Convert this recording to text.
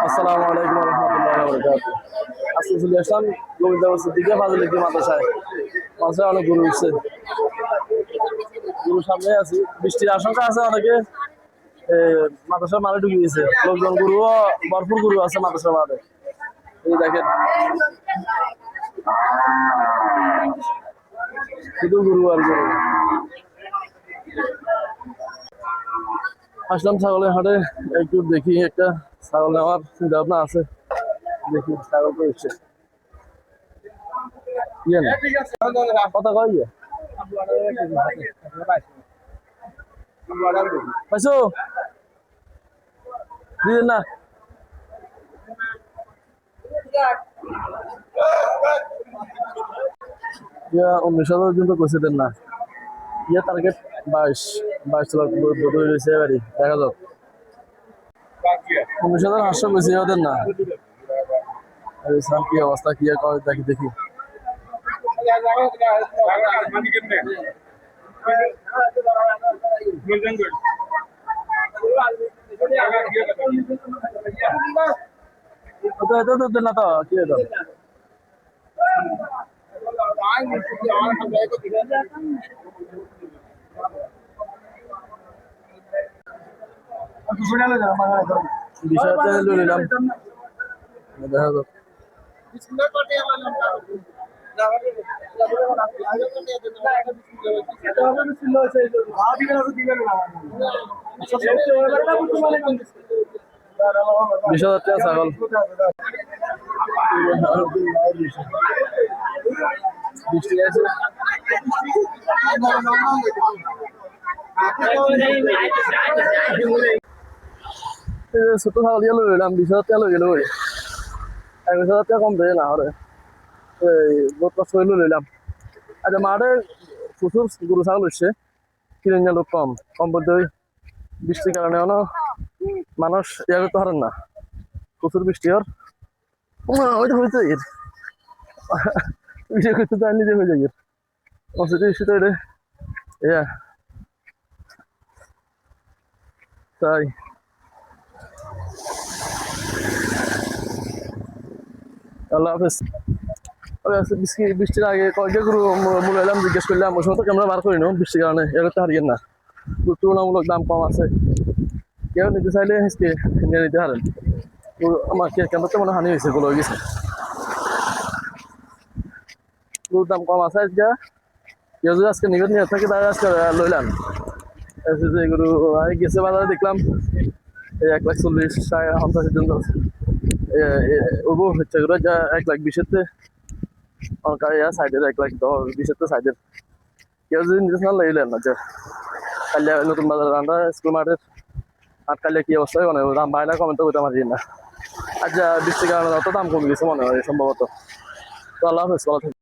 আসসালামু আলাইকুম রহমতুল্লাহ বরকাত। আজকে চলে আসলাম গোবিন্দগঞ্জের দিকে ফাজিলিটি মাদ্রাসায়। মাদ্রাসায় অনেক গরু উঠছে, গরু সামনে আছি। বৃষ্টির আশঙ্কা আছে অনেকে, মাদ্রাসার মাঠে ঢুকে গেছে লোকজন। গরুও ভরপুর গরু আছে মাদ্রাসার মাঠে। এই দেখেন শুধু গরু আর গরু। আসলাম ছাগলের হাটে, একটু দেখি একটা ছাগল নেওয়ার চিন্তা ভাবনা আছে। দেখি ছাগল তো উঠছে। ইয়ে না কথা কয় ইয়ে পাইছো দিন না 19,000 পর্যন্ত কইছে দেন না। টার্গেট 22 লাখ বোধ হয়েছে এবারই, দেখা যাক। 19,800 কইছে ওদের না। কি অবস্থা কি দেখি দেখি। না তো কি বিষয়টা নিলাম, দেখা যাক। বিশ হাজার টাকা ছাগল। বৃষ্টি আছে, ছোট ছাগল দিয়ে লইলাম 20,000 টাকা লই গেল। 21,000 টাকা কম দেয় না হরে, বহুত কষ্ট করে লইলাম। আচ্ছা মাঠে প্রচুর গরু ছাগল হচ্ছে, কিনে নিয়ে লোক কম কম বলতে ওই বৃষ্টির কারণে মানুষ ইয়া করতে পারেন না। প্রচুর বৃষ্টি ওর ওইটা হয়েছে বিষয় করতে চাই নিজে হয়ে যায় বৃষ্টি তো এটা ইয়া তাই। আল্লাহ হাফেজ। বৃষ্টির আগে কয়েকটা গরু মূল এলাম, জিজ্ঞেস করলাম ওই সময় তো ক্যামেরা বার করি না বৃষ্টির কারণে, এ করতে হারিয়েন না। তুলনামূলক দাম কম আছে, কেউ নিতে চাইলে আজকে নিয়ে নিতে পারেন। আমার ক্যামেরাতে মনে হানি হয়েছে, গুলো হয়ে গেছে। গরুর দাম কম আছে আজকে, কেউ যদি আজকে নিবেন নিয়ে থাকে তাহলে আজকে লইলাম। যে গরু গেছে বাজারে দেখলাম 1,40,000 50 জন ওগো হচ্ছে গরু যা 1,20,000 সাইডের 1,10,20 সাইডের। কেউ যদি নিতে না লইলেন না যে কালিয়া নতুন বাজার রান্না স্কুল মাঠের আর কালিয়া কি অবস্থা হয় দাম বাইনা কমেন্ট করতে পারি না। আচ্ছা বৃষ্টির কারণে অত দাম কমে গেছে মনে হয় সম্ভবত। তো আল্লাহ হাফেজ।